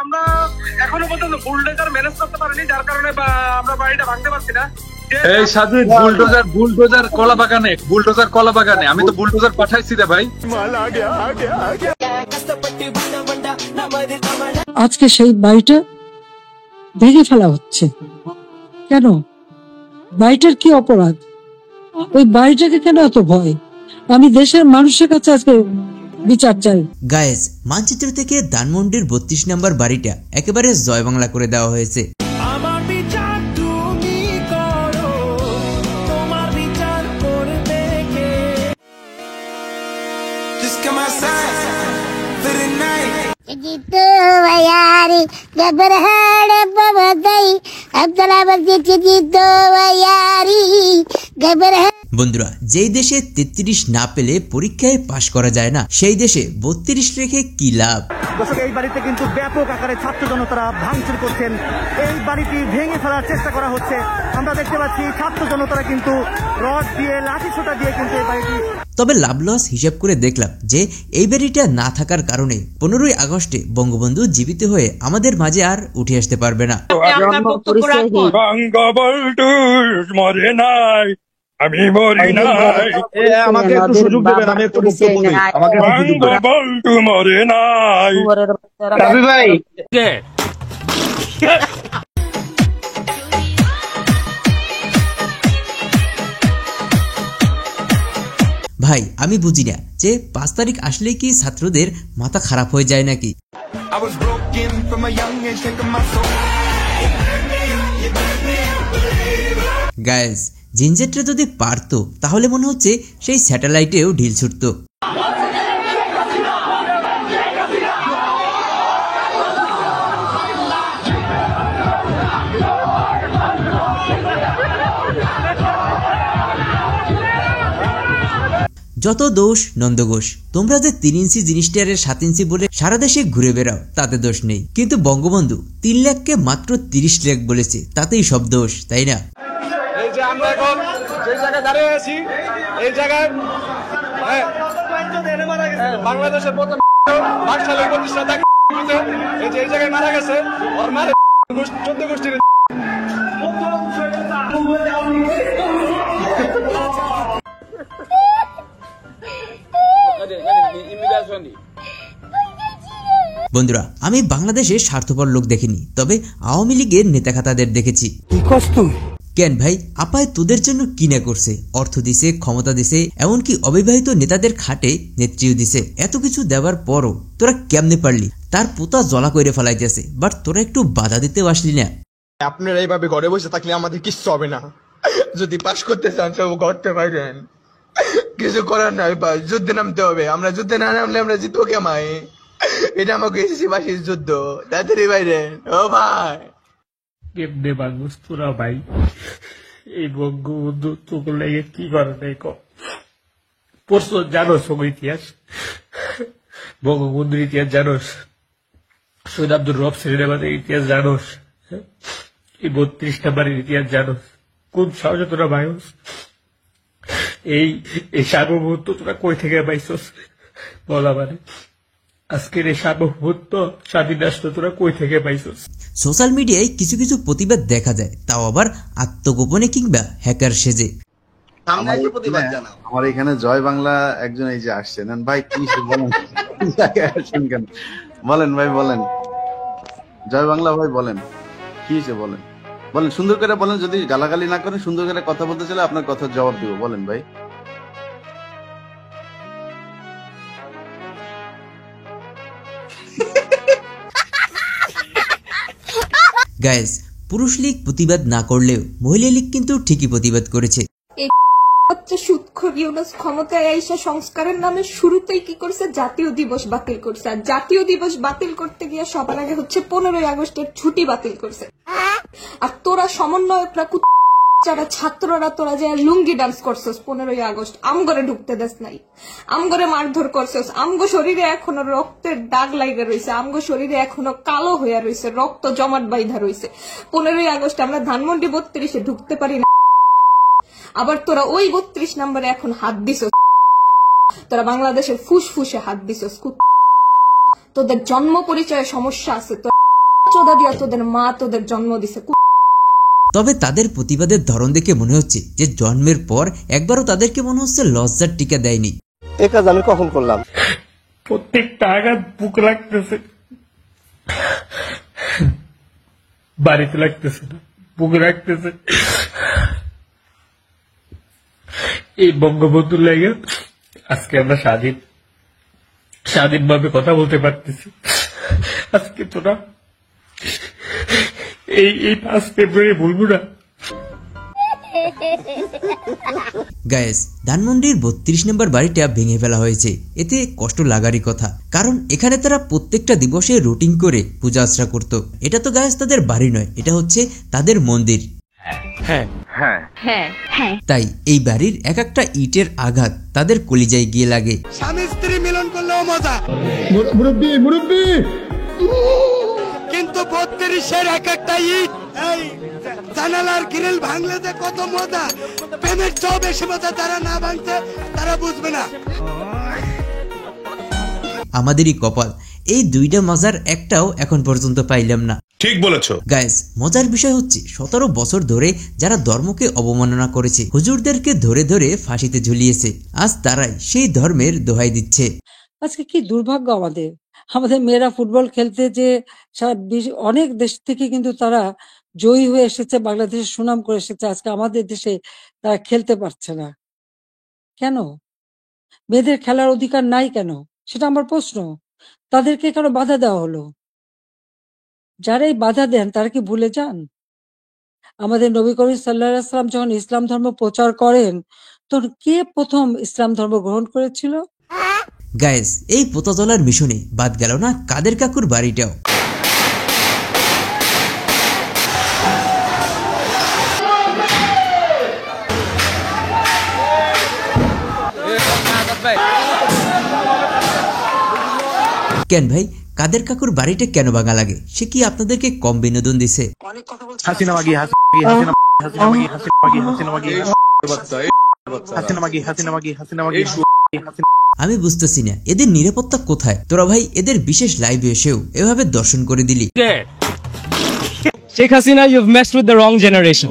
আমরা এখনো পর্যন্ত বুলডোজার ম্যানেজ করতে পারিনি, যার কারণে আমরা বাড়িটা ভাঙতে পারছি না। এই সাজিদ, বুলডোজার কলা বাগানে আমি তো বুলডোজার পাঠাইছি রে ভাই। আজকে সেই বাড়িটা ভেঙে ফেলা হচ্ছে কেন? বাড়িটার কি অপরাধ? ওই বাড়িটাকে কেন এত ভয়? আমি দেশের মানুষের কাছে আজকে বিচার চাই। গায়েস, মানচিত্র থেকে ধানমন্ডির 32 নম্বর বাড়িটা একেবারে জয় বাংলা করে দেওয়া হয়েছে। বন্ধুরা, যেই দেশে 33 না পেলে পরীক্ষায় পাশ করা যায় না, সেই দেশে 32 রেখে কি লাভ? দর্শক, এই বাড়িতে কিন্তু ব্যাপক আকারে ছাত্র জনতারা ভাঙচুর করছেন। এই বাড়িটি ভেঙে ফেলার চেষ্টা করা হচ্ছে। আমরা দেখতে পাচ্ছি ছাত্র জনতারা কিন্তু রড দিয়ে, লাঠি ছোটা দিয়ে কিন্তু এই বাড়িটি। তবে লাভ লস হিসাব করে দেখলাম যে এই বাড়িটা না থাকার কারণে 15ই আগস্টে বঙ্গবন্ধু জীবিত হয়ে আমাদের মাঝে আর উঠে আসতে পারবে না। আমি মরি নাই, আমাকে একটু সুযোগ দেবেন, আমি একটু বক্তব্য বলি, আমাকে একটু সুযোগ দেবেন। বলটু মরে নাই রবি ভাই। ভাই, আমি বুঝি না যে 5 তারিখ আসলেই কি ছাত্রদের মাথা খারাপ হয়ে যায় নাকি? গাইস, জিনজেটরা যদি পারতো তাহলে মনে হচ্ছে সেই স্যাটেলাইটেও ঢিল ছুটতো। যত দোষ নন্দঘোষ, তোমরা যে 3 ইঞ্চি জিনিসটারে 7 ইঞ্চি বলে সারা দেশে ঘুরে বেড়াও, তাতে দোষ নেই। কিন্তু বঙ্গবন্ধু 3 লাখকে মাত্র 30 লাখ বলেছে, তাতেই সব দোষ, তাই না? এই যে আমরা এখন যে জায়গায় দাঁড়িয়ে আছি, এই জায়গায় বাংলাদেশের প্রথম বাকশালের প্রতিষ্ঠাতা, এই যে এই জায়গায় মারা গেছে, ওর মারে 14 গোষ্ঠীর। বন্ধুরা, আমি বাংলাদেশের স্বার্থপর লোক দেখিনি, তবে আওয়ামী লীগের নেতা খাতাদের দেখেছি। কেন ভাই, আপায় তোদের জন্য কি না করছে? অর্থ দিছে, ক্ষমতা দিছে, এমনকি অবিবাহিত নেতাদের খাটে নেত্রীও দিছে। এত কিছু দেওয়ার পরও তোরা কেমনে পারলি? তার পোতা জলা কইরে ফেলাইতেছে, বাট তোরা একটু বাধা দিতেও আসলি না। আপনারা এইভাবে ঘরে বসে থাকলে আমাদের কিচ্ছু হবে না। যদি পাশ করতে চান সব করতে পারেন, কিছু করার নাই ভাই, যুদ্ধে নামতে হবে। আমরা যুদ্ধে না নামলে আমরা জিতবো কেমাই? এটা আমাকে এসেছি বাসির যুদ্ধ, তাড়াতাড়ি বাইরে। ও ভাই, কেমনে মানুষ তোরা ভাই? এই বঙ্গবন্ধু তোকে লেগে কি করে নাই পড়ছো? জানোস ইতিহাস, বঙ্গবন্ধুর ইতিহাস জানোস? সৈয়দ আব্দুর রব শ্রীনিবাসের ইতিহাস জানোস? এই 32 নম্বরের ইতিহাস জানোস? কোন সাহসে তোরা ভাইস? এই সার্বভৌমত্ব তোরা কই থেকে পাইছস বলা? মানে আজকের এই সার্বভৌমত্ব, স্বাধীন রাষ্ট্র তোরা কই থেকে পাইছস? সোশ্যাল মিডিয়ায় কিছু কিছু প্রতিবাদ দেখা যায়, তাও আবার আত্মগোপনে কিংবা হ্যাকার সেজে। আমার এখানে জয় বাংলা একজন এই যে আসছেন ভাই, কি বলেন? কেন বলেন ভাই, বলেন জয় বাংলা ভাই, বলেন কি হয়েছে? বলেন বলেন, সুন্দর করে বলেন। যদি গালাগালি না করেন, সুন্দর করে কথা বলতে চাইলে আপনার কথার জবাব দিব। বলেন ভাই। গাইস, পুরুষ লীগ প্রতিবাদ না করলেও মহিলা লীগ কিন্তু ঠিকই প্রতিবাদ করেছে। সুদখোর ইউনূস ক্ষমতায় আইসা সংস্কারের নামে শুরুতেই কি করছে? জাতীয় দিবস বাতিল করছে। আর জাতীয় দিবস বাতিল করতে গিয়ে সবার আগে হচ্ছে 15ই আগস্টের ছুটি বাতিল করছে। আর তোরা সমন্বয়করা, যারা ছাত্ররা, তোরা যে লুঙ্গি ডান্স করছস 15ই আগস্ট, আমগরে ঢুকতে দেস নাই, আমগরে মারধর করছস। আমগো শরীরে এখনো রক্তের দাগ লাগা রয়েছে, আমগো শরীরে এখনো কালো হইয়া রয়েছে, রক্ত জমাট বাইধা রয়েছে। 15ই আগস্ট আমরা ধানমন্ডি 32-এ ঢুকতে পারি না, আবার তোরা ওই 32 নম্বরে এখন হাত দিছস। তোরা বাংলাদেশের ফুসফুসে হাত দিছস। তোদের জন্ম পরিচয়ে সমস্যা আছে। চোদা দিয়া তোদের মা তোদের জন্ম দিছে। তবে তাদের প্রতিবাদের ধরন দেখে মনে হচ্ছে যে জন্মের পর একবারও তাদেরকে মনে হচ্ছে লজ্জার টিকা দেয়নি। এ কাজ আমি কখন করলাম? প্রত্যেকটা আঘাত বুক লাগতেছে, বাড়িতে লাগতেছে না, বুক লাগতেছে। এই বঙ্গবন্ধুর লাগে আজকে আমরা স্বাধীনভাবে কথা বলতে পারতেছি। আজকে তোরা এই 5 ফেব্রুয়ারি ভুলবো না। গায়েস, ধানমন্ডির 32 নম্বর বাড়িটা ভেঙে ফেলা হয়েছে, এতে কষ্ট লাগারই কথা, কারণ এখানে তারা প্রত্যেকটা দিবসে রুটিন করে পূজা আর্চনা করত। এটা তো গায়েস তাদের বাড়ি নয়, এটা হচ্ছে তাদের মন্দির। তাই এই বাড়ির এক একটা ইটের আঘাত তাদের কলিজায় গিয়ে লাগে। স্বামী স্ত্রী মিলন করলেও মজা, মুরব্বি কিন্তু 32-এর এক একটা ইট, এই জানালার গ্রিল ভাঙলে যে কত মজা, প্রেমের চেয়েও বেশি মজা যারা না ভাঙছে তারা বুঝবে না। আমাদেরই কপাল, এই দুইটা মজার একটাও এখন পর্যন্ত পাইলাম না। ঠিক বলেছো গাইস, মজার বিষয় হচ্ছে 17 বছর ধরে যারা ধর্মকে অবমাননা করেছে, হুজুরদেরকে ধরে ধরে ফাঁসিতে ঝুলিয়েছে, আজ তারাই সেই ধর্মের দোহাই দিচ্ছে। আজকে কি দুর্ভাগ্য আমাদের, আমাদের মেয়েরা ফুটবল খেলতে যে অনেক দেশ থেকে কিন্তু তারা জয়ী হয়ে এসেছে, বাংলাদেশের সুনাম করে এসেছে, আজকে আমাদের দেশে তারা খেলতে পারছে না কেন? মেয়েদের খেলার অধিকার নাই কেন, সেটা আমার প্রশ্ন। তাদেরকে কেন বাধা দেওয়া হলো? যারা এই বাধা দেন তারা কি ভুলে যান আমাদের নবী করিম সাল্লাল্লাহু আলাইহি ওয়াসাল্লাম যখন ইসলাম ধর্ম প্রচার করেন তখন কে প্রথম ইসলাম ধর্ম গ্রহণ করেছিল? গাইস, এই পোতাতলার মিশনে বাদ গেল না কাদের কাকুর বাড়িটাও। কেন ভাই, কাদের কাকুর বাড়িটা কেন ভাঙা লাগে? সে কি আপনাদেরকে কম বিনোদন দিছে? আমি বুঝতেছি না এদের নিরাপত্তা কোথায়? তোরা ভাই এদের বিশেষ লাইভে এসেও এভাবে দর্শন করে দিলি। Sheikh Hasina, you've messed with the wrong generation.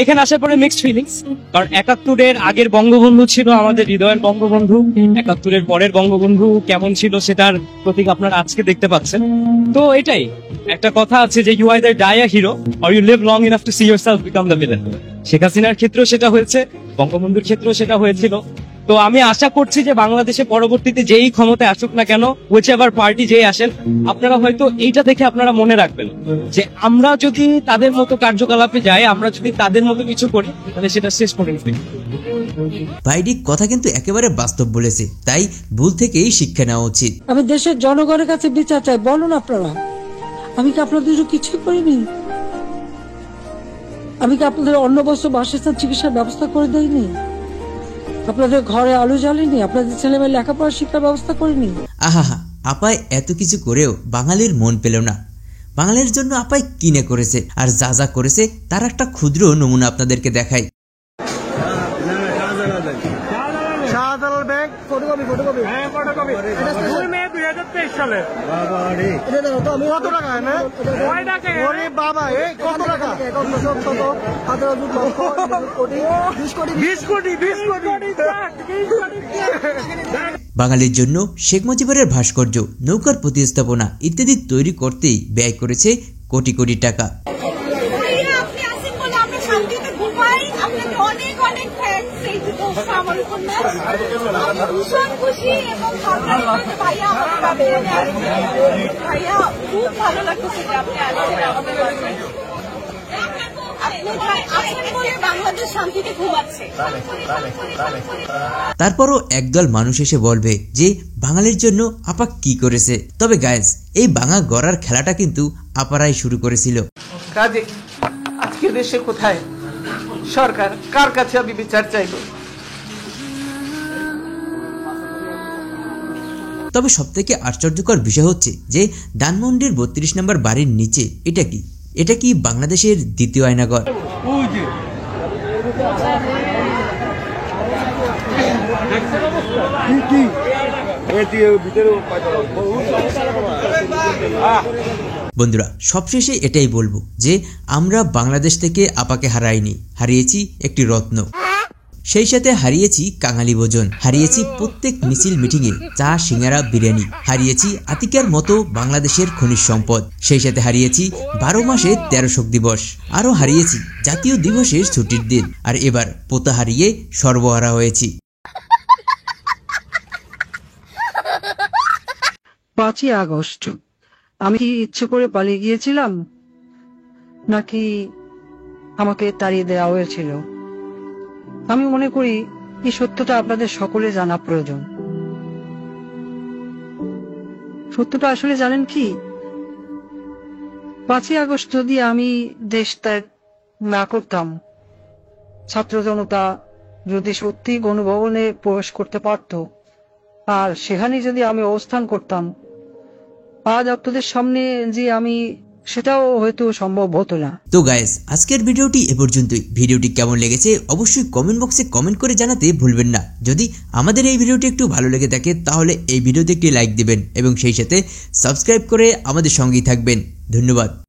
এখানে আসার পরে মিক্সড ফিলিংস, কারণ 71-এর আগের বঙ্গবন্ধু ছিল আমাদের হৃদয়ের বঙ্গবন্ধু, 71-এর পরের বঙ্গবন্ধু কেমন ছিল সেটার প্রতীক আপনারা আজকে দেখতে পাচ্ছেন। তো এটাই একটা কথা আছে যে you either die a hero or you live long enough to see yourself become the villain. Sheikh হাসিনার ক্ষেত্রেও সেটা হয়েছে, বঙ্গবন্ধুর ক্ষেত্রেও সেটা হয়েছিল। তো আমি আশা করছি যে বাংলাদেশে পরবর্তীতে যেই ক্ষমতায় আসুক না কেন, whichever পার্টি যেই আসেন, আপনারা হয়তো এইটা দেখে আপনারা মনে রাখবেন যে আমরা যদি তাদের মতো কার্যকলাপে যাই, আমরা যদি তাদের মতো কিছু করি, তাহলে সেটা শেষ পর্যন্ত। ভাইডি কথা কিন্তু একেবারে বাস্তব বলেছে, তাই ভুল থেকেই শিক্ষা নেওয়া উচিত। আমি দেশের জনগণের কাছে বিচার চাই, বলুন আপনারা, আমি কি আপনাদের কিছুই করিনি? আমি কি আপনাদের অন্ন বস্ত্র বাসস্থান চিকিৎসার ব্যবস্থা করে দেইনি? আপনাদের ঘরে আলো জ্বালিনি? আপনাদের ছেলে মেয়ে লেখাপড়া শিক্ষার ব্যবস্থা করিনি? আহা, আপায় এত কিছু করেও বাঙালির মন পেল না। বাঙালির জন্য আপায় কিনে করেছে, আর যা যা করেছে তার একটা ক্ষুদ্র নমুনা আপনাদেরকে দেখাই। বাঙালির জন্য শেখ মুজিবের ভাস্কর্য, নৌকার প্রতিস্থাপনা ইত্যাদি তৈরি করতেই ব্যয় করেছে কোটি কোটি টাকা। তারপরও একদল মানুষ এসে বলবে যে বাঙালির জন্য আপা কি করেছে। তবে গাইস, এই বাঙা গড়ার খেলাটা কিন্তু আপারাই শুরু করেছিল। কাজে আজকে দেশে কোথায় সরকার, কার কাছে আমি বিচার চাইব? তবে সবথেকে আশ্চর্যকর বিষয় হচ্ছে যে ধানমন্ডির 32 নম্বর বাড়ির নিচে এটা কি বাংলাদেশের দ্বিতীয় আয়নাঘর? বন্ধুরা সবশেষে এটাই বলবো যে আমরা বাংলাদেশ থেকে আপাকে হারাইনি, হারিয়েছি একটি রত্ন, সেই সাথে হারিয়েছি কাঙালি ভোজন, হারিয়েছি প্রত্যেক মিছিল মিটিংয়ে চা সিঙ্গারা বিরিয়ানি, হারিয়েছি আতিকার মতো বাংলাদেশের খনিজ সম্পদ, সেই সাথে হারিয়েছি 12 মাসে 13 শোক দিবস, আরো হারিয়েছি জাতীয় দিবসের ছুটির দিন, আর এবার পোতা হারিয়ে সর্বহারা হয়েছি। 5ই আগস্ট আমি কি ইচ্ছে করে পালিয়ে গিয়েছিলাম নাকি আমাকে তাড়িয়ে দেওয়া হয়েছিল? আমি মনে করি এই সত্যটা আপনাদের সকলে জানা প্রয়োজন। সত্যটা আসলে জানেন কি, 5ই আগস্ট যদি আমি দেশ ত্যাগ না করতাম, ছাত্র জনতা যদি সত্যি গণভবনে প্রবেশ করতে পারত, আর সেখানে যদি আমি অবস্থান করতাম, আজ আপনাদের সামনে যে আমি, সেটাও হয়তো সম্ভব হতো না। তো গাইস, আজকের ভিডিওটি এ পর্যন্তই। ভিডিওটি কেমন লেগেছে অবশ্যই কমেন্ট বক্সে কমেন্ট করে জানাতে ভুলবেন না। যদি আমাদের এই ভিডিওটি একটু ভালো লেগে থাকে তাহলে এই ভিডিওতে একটি লাইক দিবেন এবং সেই সাথে সাবস্ক্রাইব করে আমাদের সঙ্গেই থাকবেন। ধন্যবাদ।